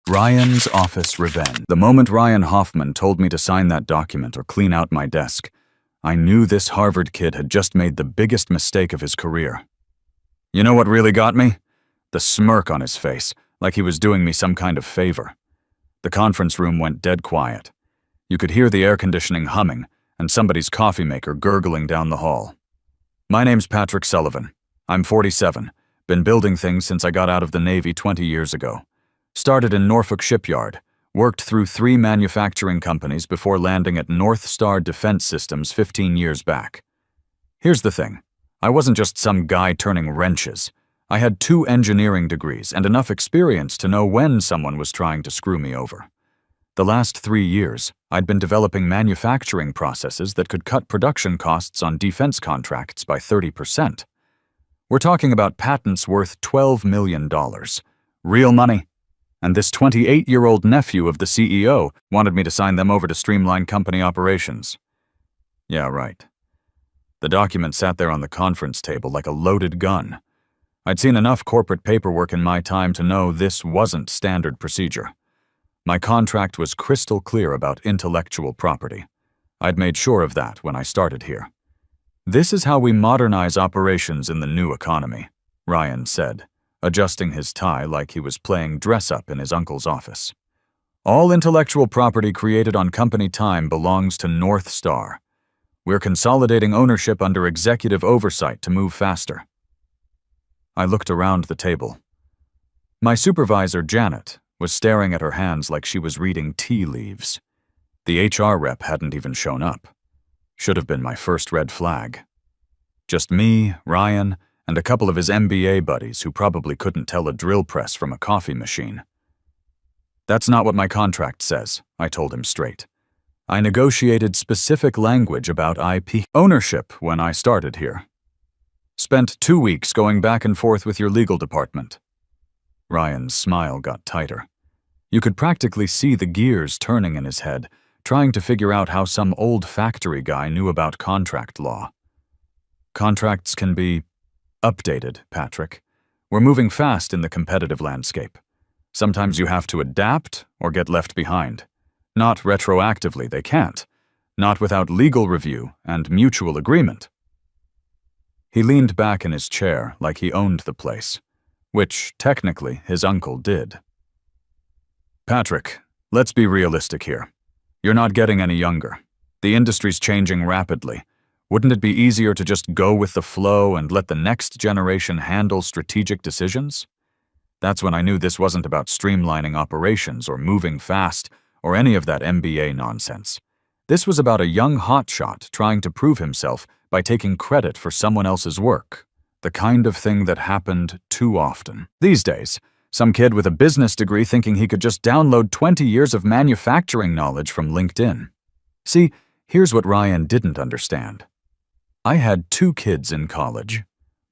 Ryan's office revenge. The moment Ryan Hoffman told me to sign that document or clean out my desk, I knew this Harvard kid had just made the biggest mistake of his career. You know what really got me? The smirk on his face, like he was doing me some kind of favor. The conference room went dead quiet. You could hear the air conditioning humming and somebody's coffee maker gurgling down the hall. My name's Patrick Sullivan. I'm 47, been building things since I got out of the Navy 20 years ago. Started in Norfolk Shipyard, worked through 3 manufacturing companies before landing at North Star Defense Systems 15 years back. Here's the thing, I wasn't just some guy turning wrenches. I had 2 engineering degrees and enough experience to know when someone was trying to screw me over. The last 3 years, I'd been developing manufacturing processes that could cut production costs on defense contracts by 30%. We're talking about patents worth $12 million. Real money. And this 28-year-old nephew of the CEO wanted me to sign them over to streamline company operations. Yeah, right. The document sat there on the conference table like a loaded gun. I'd seen enough corporate paperwork in my time to know this wasn't standard procedure. My contract was crystal clear about intellectual property. I'd made sure of that when I started here. This is how we modernize operations in the new economy, Ryan said, adjusting his tie like he was playing dress-up in his uncle's office. All intellectual property created on company time belongs to North Star. We're consolidating ownership under executive oversight to move faster. I looked around the table. My supervisor, Janet, was staring at her hands like she was reading tea leaves. The HR rep hadn't even shown up. Should have been my first red flag. Just me, Ryan, and a couple of his MBA buddies who probably couldn't tell a drill press from a coffee machine. That's not what my contract says, I told him straight. I negotiated specific language about IP ownership when I started here. Spent 2 weeks going back and forth with your legal department. Ryan's smile got tighter. You could practically see the gears turning in his head, trying to figure out how some old factory guy knew about contract law. Contracts can be updated, Patrick. We're moving fast in the competitive landscape. Sometimes you have to adapt or get left behind. Not retroactively, they can't. Not without legal review and mutual agreement. He leaned back in his chair like he owned the place, which, technically, his uncle did. Patrick, let's be realistic here. You're not getting any younger. The industry's changing rapidly. Wouldn't it be easier to just go with the flow and let the next generation handle strategic decisions? That's when I knew this wasn't about streamlining operations or moving fast or any of that MBA nonsense. This was about a young hotshot trying to prove himself by taking credit for someone else's work, the kind of thing that happened too often. These days, some kid with a business degree thinking he could just download 20 years of manufacturing knowledge from LinkedIn. See, here's what Ryan didn't understand. I had 2 kids in college.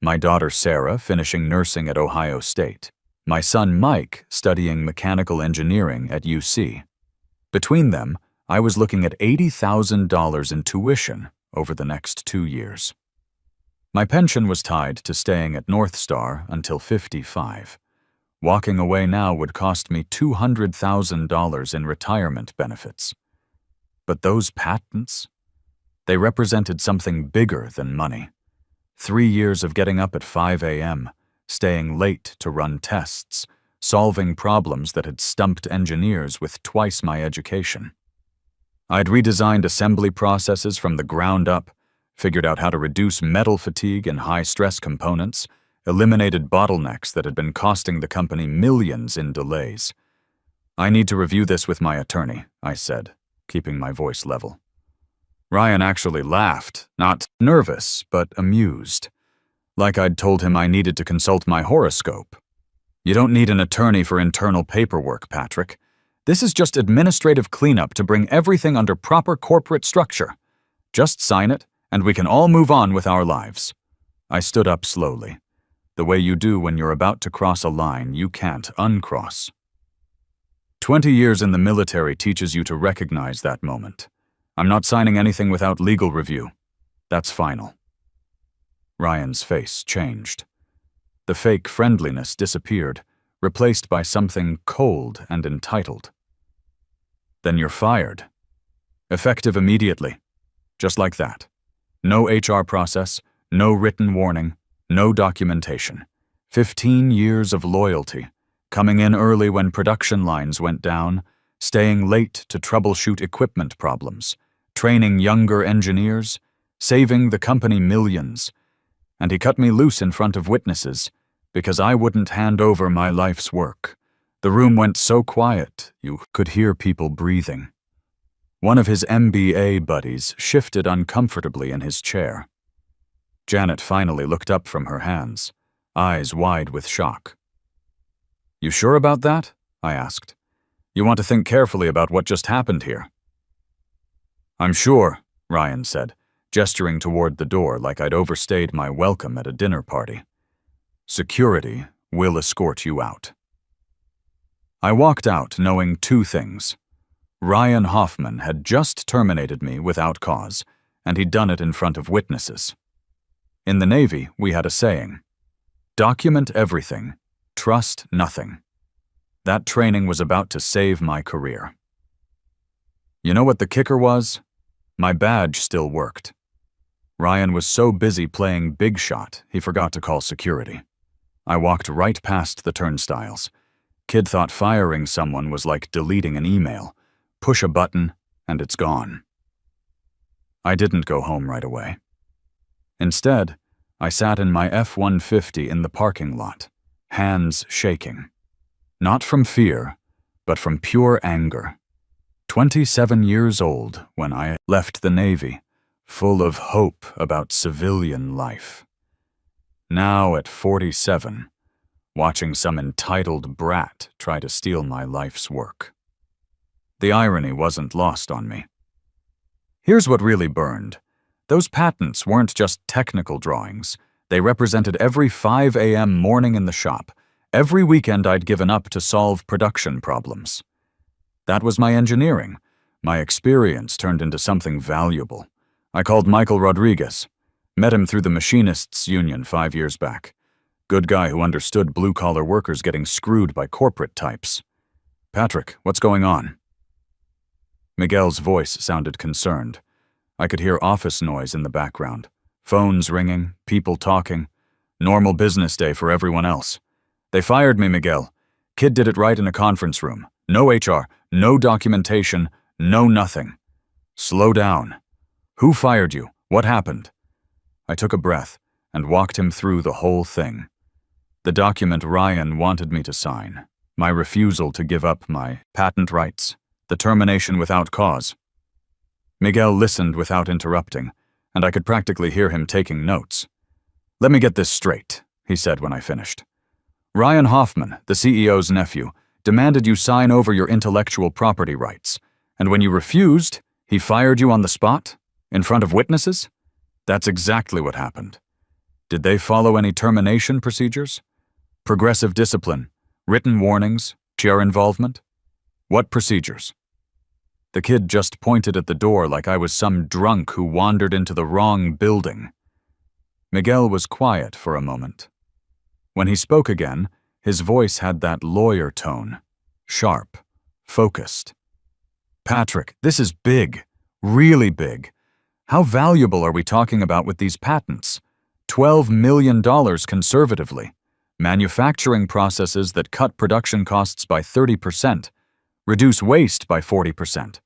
My daughter Sarah finishing nursing at Ohio State. My son Mike studying mechanical engineering at UC. Between them, I was looking at $80,000 in tuition over the next 2 years. My pension was tied to staying at North Star until 55. Walking away now would cost me $200,000 in retirement benefits. But those patents? They represented something bigger than money. 3 years of getting up at 5 a.m., staying late to run tests, solving problems that had stumped engineers with twice my education. I'd redesigned assembly processes from the ground up, figured out how to reduce metal fatigue in high-stress components, eliminated bottlenecks that had been costing the company millions in delays. I need to review this with my attorney, I said, keeping my voice level. Ryan actually laughed, not nervous, but amused. Like I'd told him I needed to consult my horoscope. You don't need an attorney for internal paperwork, Patrick. This is just administrative cleanup to bring everything under proper corporate structure. Just sign it, and we can all move on with our lives. I stood up slowly. The way you do when you're about to cross a line you can't uncross. 20 years in the military teaches you to recognize that moment. I'm not signing anything without legal review. That's final. Ryan's face changed. The fake friendliness disappeared, replaced by something cold and entitled. Then you're fired. Effective immediately. Just like that. No HR process, no written warning, no documentation. 15 years of loyalty, coming in early when production lines went down, staying late to troubleshoot equipment problems, training younger engineers, saving the company millions. And he cut me loose in front of witnesses because I wouldn't hand over my life's work. The room went so quiet, you could hear people breathing. One of his MBA buddies shifted uncomfortably in his chair. Janet finally looked up from her hands, eyes wide with shock. "You sure about that?" I asked. "You want to think carefully about what just happened here." "I'm sure," Ryan said, gesturing toward the door like I'd overstayed my welcome at a dinner party. "Security will escort you out." I walked out knowing two things. Ryan Hoffman had just terminated me without cause, and he'd done it in front of witnesses. In the Navy, we had a saying, "Document everything, trust nothing." That training was about to save my career. You know what the kicker was? My badge still worked. Ryan was so busy playing big shot, he forgot to call security. I walked right past the turnstiles. Kid thought firing someone was like deleting an email. Push a button, and it's gone. I didn't go home right away. Instead, I sat in my F-150 in the parking lot, hands shaking. Not from fear, but from pure anger. 27 years old when I left the Navy, full of hope about civilian life. Now at 47, watching some entitled brat try to steal my life's work. The irony wasn't lost on me. Here's what really burned. Those patents weren't just technical drawings. They represented every 5 a.m. morning in the shop, every weekend I'd given up to solve production problems. That was my engineering. My experience turned into something valuable. I called Michael Rodriguez. Met him through the Machinists' Union 5 years back. Good guy who understood blue-collar workers getting screwed by corporate types. "Patrick, what's going on?" Miguel's voice sounded concerned. I could hear office noise in the background. Phones ringing, people talking. Normal business day for everyone else. "They fired me, Miguel. Kid did it right in a conference room. No HR, no documentation, no nothing." "Slow down. Who fired you? What happened?" I took a breath and walked him through the whole thing. The document Ryan wanted me to sign, my refusal to give up my patent rights, the termination without cause. Miguel listened without interrupting, and I could practically hear him taking notes. "Let me get this straight," he said when I finished. "Ryan Hoffman, the CEO's nephew, demanded you sign over your intellectual property rights, and when you refused, he fired you on the spot? In front of witnesses?" "That's exactly what happened." "Did they follow any termination procedures? Progressive discipline, written warnings, HR involvement? What procedures?" The kid just pointed at the door like I was some drunk who wandered into the wrong building. Miguel was quiet for a moment. When he spoke again, his voice had that lawyer tone, sharp, focused. "Patrick, this is big, really big. How valuable are we talking about with these patents? $12 million conservatively. Manufacturing processes that cut production costs by 30%, reduce waste by 40%.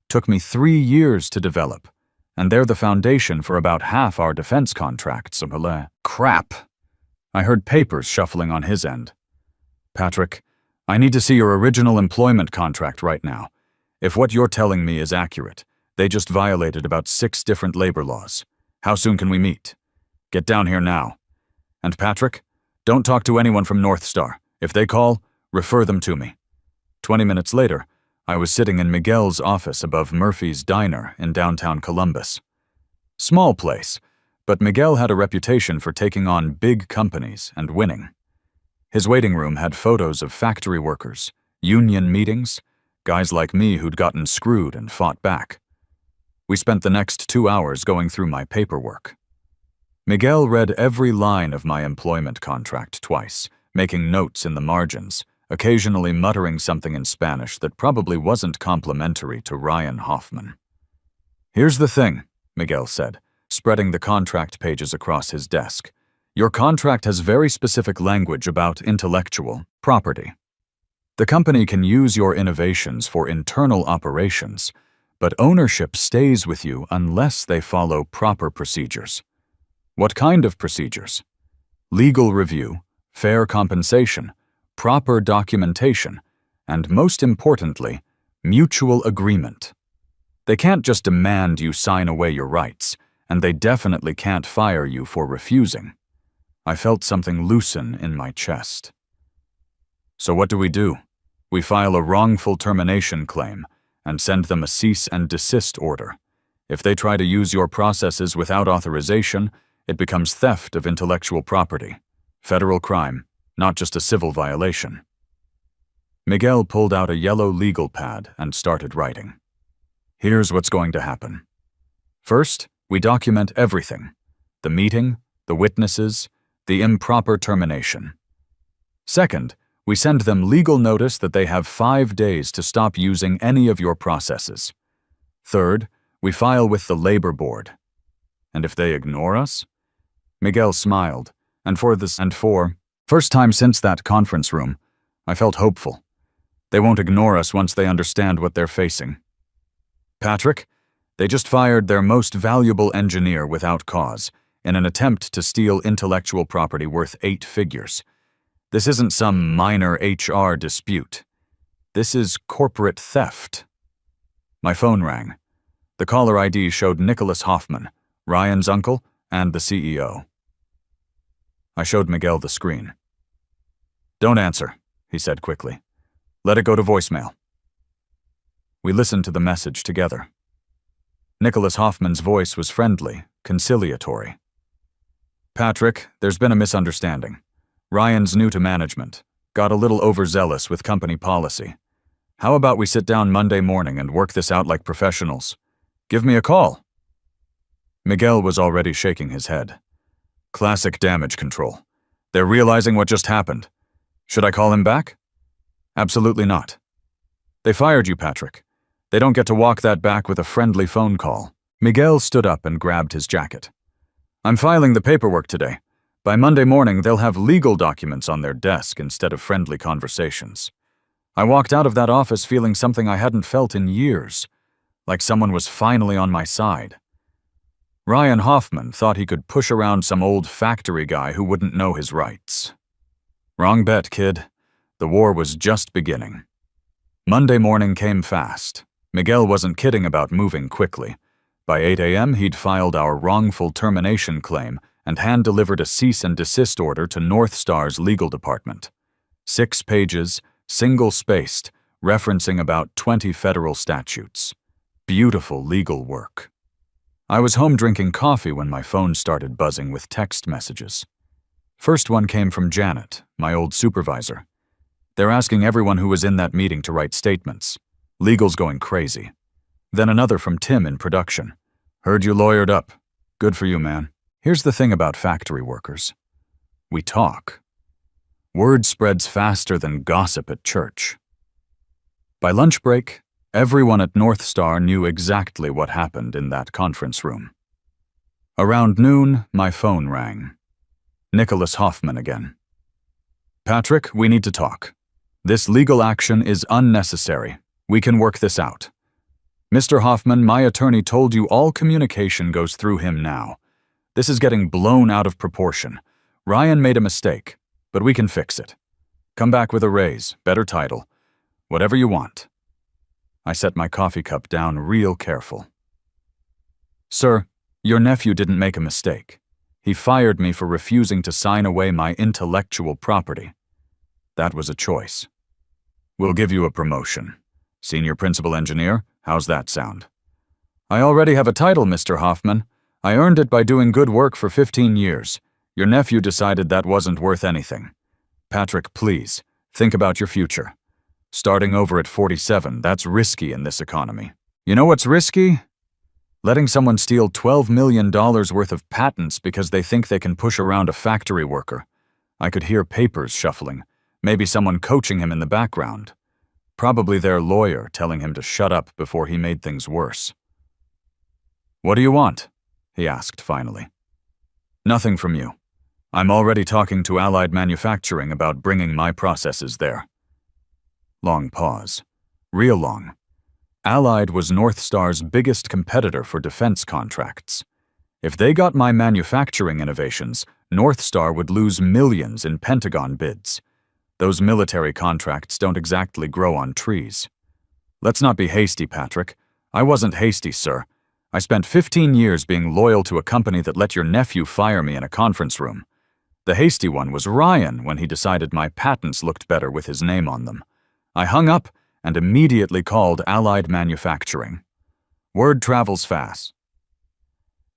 Took me 3 years to develop, and they're the foundation for about half our defense contracts. Crap. I heard papers shuffling on his end. "Patrick, I need to see your original employment contract right now. If what you're telling me is accurate, they just violated about 6 different labor laws. How soon can we meet? Get down here now. And Patrick, don't talk to anyone from North Star. If they call, refer them to me." 20 minutes later, I was sitting in Miguel's office above Murphy's Diner in downtown Columbus. Small place, but Miguel had a reputation for taking on big companies and winning. His waiting room had photos of factory workers, union meetings, guys like me who'd gotten screwed and fought back. We spent the next 2 hours going through my paperwork. Miguel read every line of my employment contract twice, making notes in the margins, occasionally muttering something in Spanish that probably wasn't complimentary to Ryan Hoffman. "Here's the thing," Miguel said, spreading the contract pages across his desk. "Your contract has very specific language about intellectual property. The company can use your innovations for internal operations, but ownership stays with you unless they follow proper procedures." "What kind of procedures?" "Legal review, fair compensation, proper documentation, and most importantly, mutual agreement. They can't just demand you sign away your rights, and they definitely can't fire you for refusing." I felt something loosen in my chest. "So what do? We file a wrongful termination claim and send them a cease and desist order. If they try to use your processes without authorization, it becomes theft of intellectual property. Federal crime, not just a civil violation." Miguel pulled out a yellow legal pad and started writing. "Here's what's going to happen. First, we document everything: the meeting, the witnesses, the improper termination. Second, we send them legal notice that they have 5 days to stop using any of your processes. Third, we file with the labor board. And if they ignore us?" Miguel smiled, and for first time since that conference room, I felt hopeful. They won't ignore us once they understand what they're facing. "Patrick, they just fired their most valuable engineer without cause in an attempt to steal intellectual property worth 8 figures. This isn't some minor HR dispute. This is corporate theft." My phone rang. The caller ID showed Nicholas Hoffman, Ryan's uncle, and the CEO. I showed Miguel the screen. "Don't answer," he said quickly. "Let it go to voicemail." We listened to the message together. Nicholas Hoffman's voice was friendly, conciliatory. "Patrick, there's been a misunderstanding. Ryan's new to management, got a little overzealous with company policy. How about we sit down Monday morning and work this out like professionals? Give me a call." Miguel was already shaking his head. "Classic damage control. They're realizing what just happened. Should I call him back?" "Absolutely not. They fired you, Patrick. They don't get to walk that back with a friendly phone call." Miguel stood up and grabbed his jacket. "I'm filing the paperwork today. By Monday morning, they'll have legal documents on their desk instead of friendly conversations." I walked out of that office feeling something I hadn't felt in years, like someone was finally on my side. Ryan Hoffman thought he could push around some old factory guy who wouldn't know his rights. Wrong bet, kid. The war was just beginning. Monday morning came fast. Miguel wasn't kidding about moving quickly. By 8 a.m., he'd filed our wrongful termination claim and hand-delivered a cease and desist order to North Star's legal department. 6 pages, single-spaced, referencing about 20 federal statutes. Beautiful legal work. I was home drinking coffee when my phone started buzzing with text messages. First one came from Janet, my old supervisor. They're asking everyone who was in that meeting to write statements. Legal's going crazy. Then another from Tim in production. "Heard you lawyered up. Good for you, man. Here's the thing about factory workers. We talk. Word spreads faster than gossip at church." By lunch break, everyone at North Star knew exactly what happened in that conference room. Around noon, my phone rang. Nicholas Hoffman again. "Patrick, we need to talk. This legal action is unnecessary. We can work this out. Mr. Hoffman, my attorney told you all communication goes through him now. This is getting blown out of proportion. Ryan made a mistake, but we can fix it. Come back with a raise, better title, whatever you want." I set my coffee cup down real careful. "Sir, your nephew didn't make a mistake. He fired me for refusing to sign away my intellectual property. That was a choice. We'll give you a promotion. Senior principal engineer, how's that sound?" "I already have a title, Mr. Hoffman. I earned it by doing good work for 15 years. Your nephew decided that wasn't worth anything. Patrick, please, think about your future. Starting over at 47, that's risky in this economy." "You know what's risky? Letting someone steal $12 million worth of patents because they think they can push around a factory worker." I could hear papers shuffling. Maybe someone coaching him in the background. Probably their lawyer telling him to shut up before he made things worse. "What do you want?" he asked finally. "Nothing from you. I'm already talking to Allied Manufacturing about bringing my processes there." Long pause. Real long. Allied was North Star's biggest competitor for defense contracts. If they got my manufacturing innovations, North Star would lose millions in Pentagon bids. Those military contracts don't exactly grow on trees. "Let's not be hasty, Patrick. I wasn't hasty, sir. I spent 15 years being loyal to a company that let your nephew fire me in a conference room. The hasty one was Ryan when he decided my patents looked better with his name on them. I hung up and immediately called Allied Manufacturing. Word travels fast.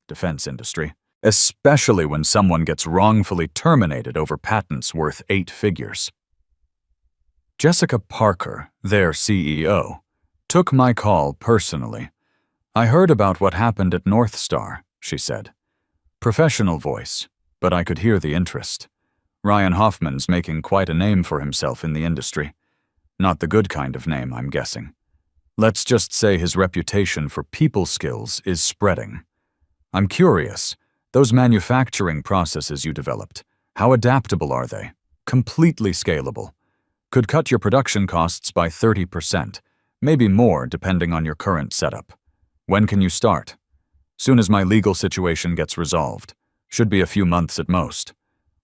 Defense industry, especially when someone gets wrongfully terminated over patents worth 8 figures. Jessica Parker, their CEO, took my call personally. "I heard about what happened at North Star," she said. Professional voice, but I could hear the interest. Ryan Hoffman's making quite a name for himself in the industry. Not the good kind of name, I'm guessing. Let's just say his reputation for people skills is spreading. I'm curious, those manufacturing processes you developed, how adaptable are they? Completely scalable. Could cut your production costs by 30%, maybe more depending on your current setup. When can you start? Soon as my legal situation gets resolved. Should be a few months at most.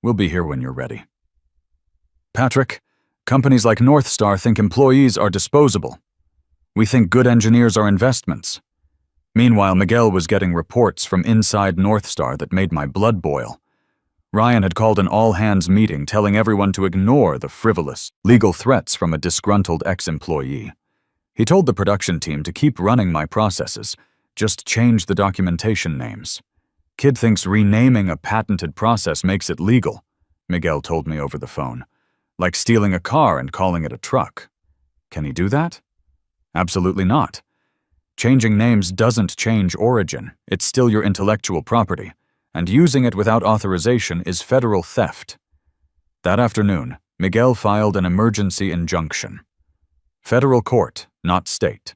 We'll be here when you're ready. Patrick, companies like North Star think employees are disposable. We think good engineers are investments. Meanwhile, Miguel was getting reports from inside North Star that made my blood boil. Ryan had called an all-hands meeting telling everyone to ignore the frivolous, legal threats from a disgruntled ex-employee. He told the production team to keep running my processes, just change the documentation names. Kid thinks renaming a patented process makes it legal, Miguel told me over the phone. Like stealing a car and calling it a truck. Can he do that? Absolutely not. Changing names doesn't change origin, it's still your intellectual property, and using it without authorization is federal theft. That afternoon, Miguel filed an emergency injunction. Federal court, not state.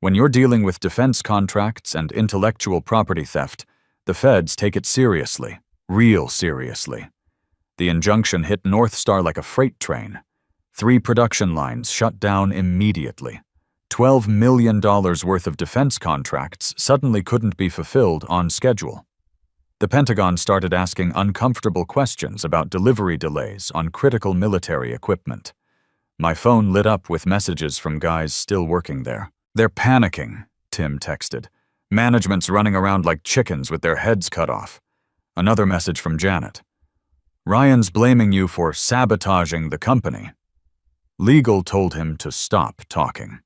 When you're dealing with defense contracts and intellectual property theft, the feds take it seriously, real seriously. The injunction hit North Star like a freight train. 3 production lines shut down immediately. $12 million worth of defense contracts suddenly couldn't be fulfilled on schedule. The Pentagon started asking uncomfortable questions about delivery delays on critical military equipment. My phone lit up with messages from guys still working there. "They're panicking," Tim texted. "Management's running around like chickens with their heads cut off." Another message from Janet. "Ryan's blaming you for sabotaging the company." Legal told him to stop talking.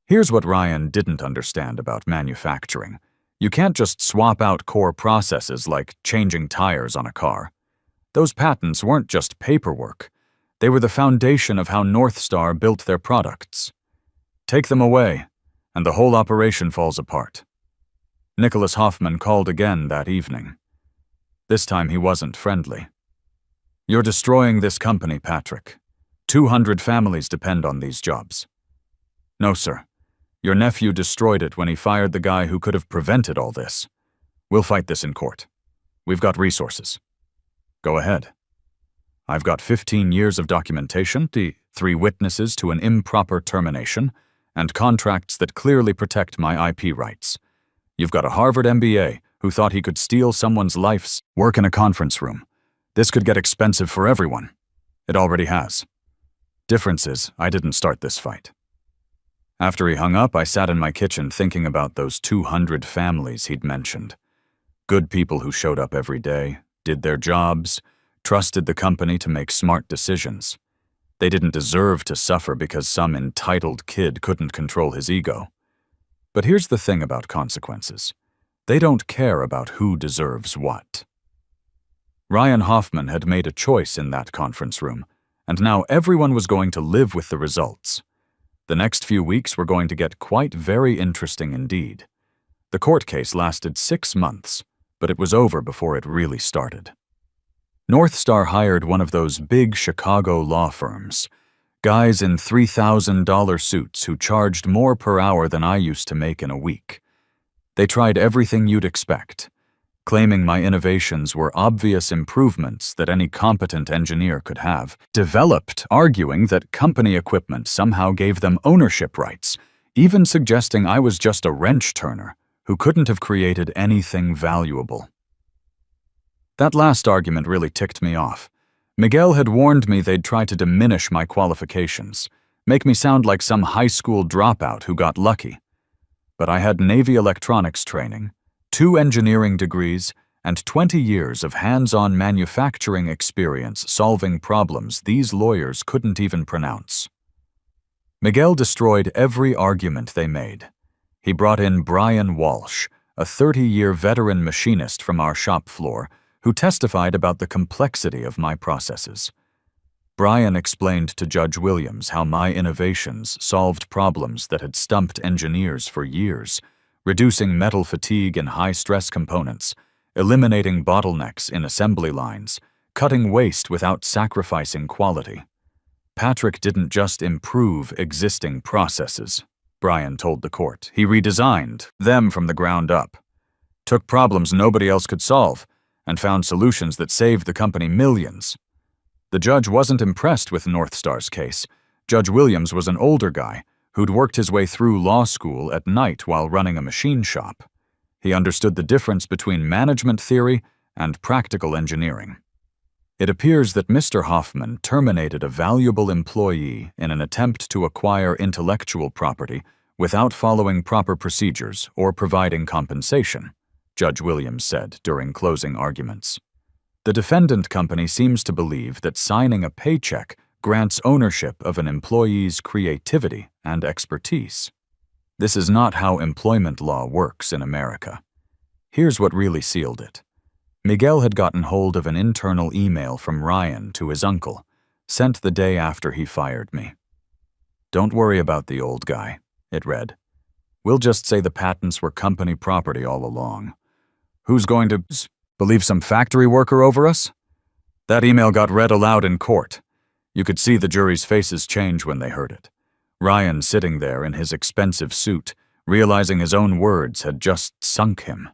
Here's what Ryan didn't understand about manufacturing. You can't just swap out core processes like changing tires on a car. Those patents weren't just paperwork. They were the foundation of how North Star built their products. Take them away, and the whole operation falls apart. Nicholas Hoffman called again that evening. This time he wasn't friendly. "You're destroying this company, Patrick. 200 families depend on these jobs." "No, sir. Your nephew destroyed it when he fired the guy who could have prevented all this. We'll fight this in court. We've got resources." "Go ahead." "I've got 15 years of documentation, 3 witnesses to an improper termination, and contracts that clearly protect my IP rights. You've got a Harvard MBA who thought he could steal someone's life's work in a conference room. This could get expensive for everyone. It already has. Difference is, I didn't start this fight." After he hung up, I sat in my kitchen thinking about those 200 families he'd mentioned. Good people who showed up every day, did their jobs, trusted the company to make smart decisions. They didn't deserve to suffer because some entitled kid couldn't control his ego. But here's the thing about consequences. They don't care about who deserves what. Ryan Hoffman had made a choice in that conference room, and now everyone was going to live with the results. The next few weeks were going to get quite very interesting indeed. The court case lasted 6 months, but it was over before it really started. North Star hired one of those big Chicago law firms. Guys in $3,000 suits who charged more per hour than I used to make in a week. They tried everything you'd expect, claiming my innovations were obvious improvements that any competent engineer could have, developed, arguing that company equipment somehow gave them ownership rights, even suggesting I was just a wrench turner who couldn't have created anything valuable. That last argument really ticked me off. Miguel had warned me they'd try to diminish my qualifications, make me sound like some high school dropout who got lucky. But I had Navy electronics training, 2 engineering degrees, and 20 years of hands-on manufacturing experience solving problems these lawyers couldn't even pronounce. Miguel destroyed every argument they made. He brought in Brian Walsh, a 30-year veteran machinist from our shop floor, who testified about the complexity of my processes. Brian explained to Judge Williams how my innovations solved problems that had stumped engineers for years, reducing metal fatigue in high-stress components, eliminating bottlenecks in assembly lines, cutting waste without sacrificing quality. Patrick didn't just improve existing processes, Brian told the court. He redesigned them from the ground up, took problems nobody else could solve, and found solutions that saved the company millions. The judge wasn't impressed with North Star's case. Judge Williams was an older guy who'd worked his way through law school at night while running a machine shop. He understood the difference between management theory and practical engineering. It appears that Mr. Hoffman terminated a valuable employee in an attempt to acquire intellectual property without following proper procedures or providing compensation, Judge Williams said during closing arguments. The defendant company seems to believe that signing a paycheck grants ownership of an employee's creativity and expertise. This is not how employment law works in America. Here's what really sealed it. Miguel had gotten hold of an internal email from Ryan to his uncle, sent the day after he fired me. "Don't worry about the old guy," it read. "We'll just say the patents were company property all along. Who's going to believe some factory worker over us?" That email got read aloud in court. You could see the jury's faces change when they heard it. Ryan sitting there in his expensive suit, realizing his own words had just sunk him.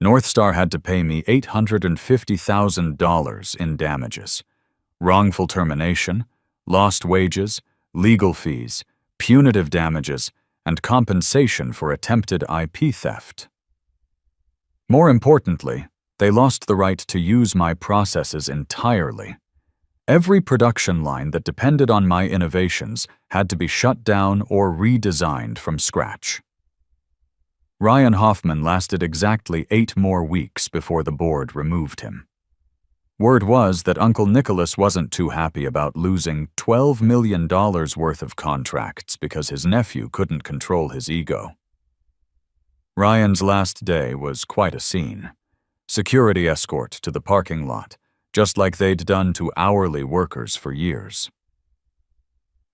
North Star had to pay me $850,000 in damages. Wrongful termination, lost wages, legal fees, punitive damages, and compensation for attempted IP theft. More importantly, they lost the right to use my processes entirely. Every production line that depended on my innovations had to be shut down or redesigned from scratch. Ryan Hoffman lasted exactly 8 more weeks before the board removed him. Word was that Uncle Nicholas wasn't too happy about losing $12 million worth of contracts because his nephew couldn't control his ego. Ryan's last day was quite a scene. Security escort to the parking lot, just like they'd done to hourly workers for years.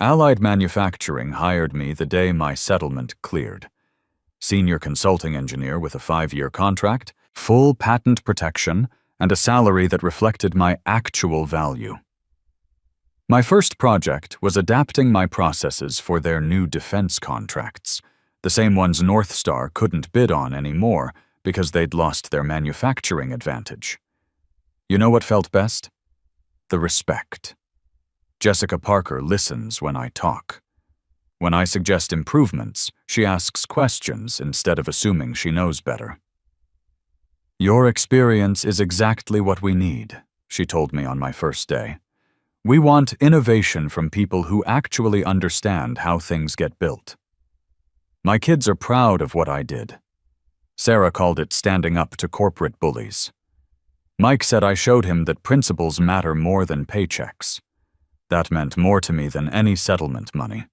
Allied Manufacturing hired me the day my settlement cleared. Senior consulting engineer with a 5-year contract, full patent protection, and a salary that reflected my actual value. My first project was adapting my processes for their new defense contracts, the same ones North Star couldn't bid on anymore because they'd lost their manufacturing advantage. You know what felt best? The respect. Jessica Parker listens when I talk. When I suggest improvements, she asks questions instead of assuming she knows better. "Your experience is exactly what we need," she told me on my first day. "We want innovation from people who actually understand how things get built." My kids are proud of what I did. Sarah called it standing up to corporate bullies. Mike said I showed him that principles matter more than paychecks. That meant more to me than any settlement money.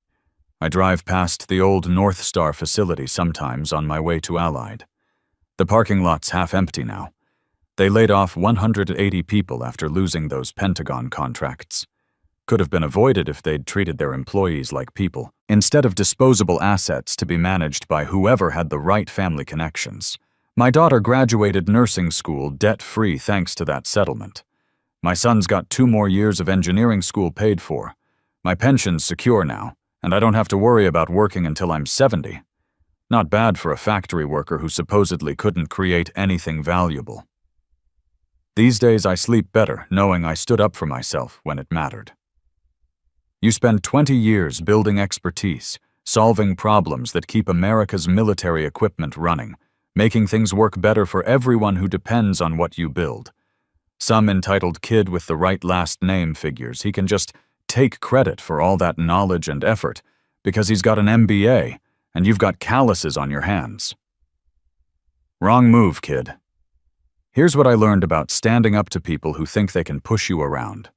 I drive past the old North Star facility sometimes on my way to Allied. The parking lot's half empty now. They laid off 180 people after losing those Pentagon contracts. Could have been avoided if they'd treated their employees like people, instead of disposable assets to be managed by whoever had the right family connections. My daughter graduated nursing school debt-free thanks to that settlement. My son's got 2 more years of engineering school paid for. My pension's secure now, and I don't have to worry about working until I'm 70. Not bad for a factory worker who supposedly couldn't create anything valuable. These days I sleep better knowing I stood up for myself when it mattered. You spend 20 years building expertise, solving problems that keep America's military equipment running, making things work better for everyone who depends on what you build. Some entitled kid with the right last name figures he can just take credit for all that knowledge and effort because he's got an MBA and you've got calluses on your hands. Wrong move, kid. Here's what I learned about standing up to people who think they can push you around.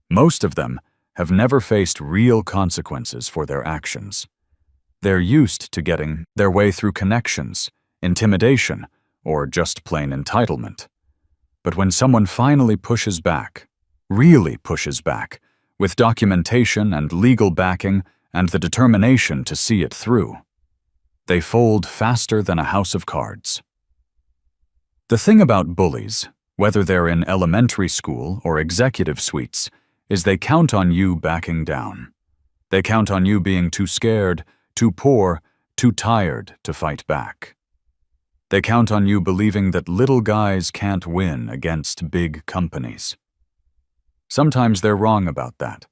Most of them have never faced real consequences for their actions. They're used to getting their way through connections, intimidation, or just plain entitlement. But when someone finally pushes back, really pushes back, with documentation and legal backing and the determination to see it through, they fold faster than a house of cards. The thing about bullies, whether they're in elementary school or executive suites, is they count on you backing down. They count on you being too scared, too poor, too tired to fight back. They count on you believing that little guys can't win against big companies. Sometimes they're wrong about that.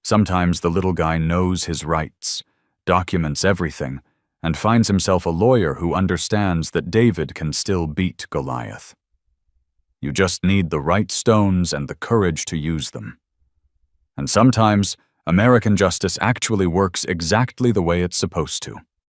Sometimes the little guy knows his rights, documents everything, and finds himself a lawyer who understands that David can still beat Goliath. You just need the right stones and the courage to use them. And sometimes, American justice actually works exactly the way it's supposed to.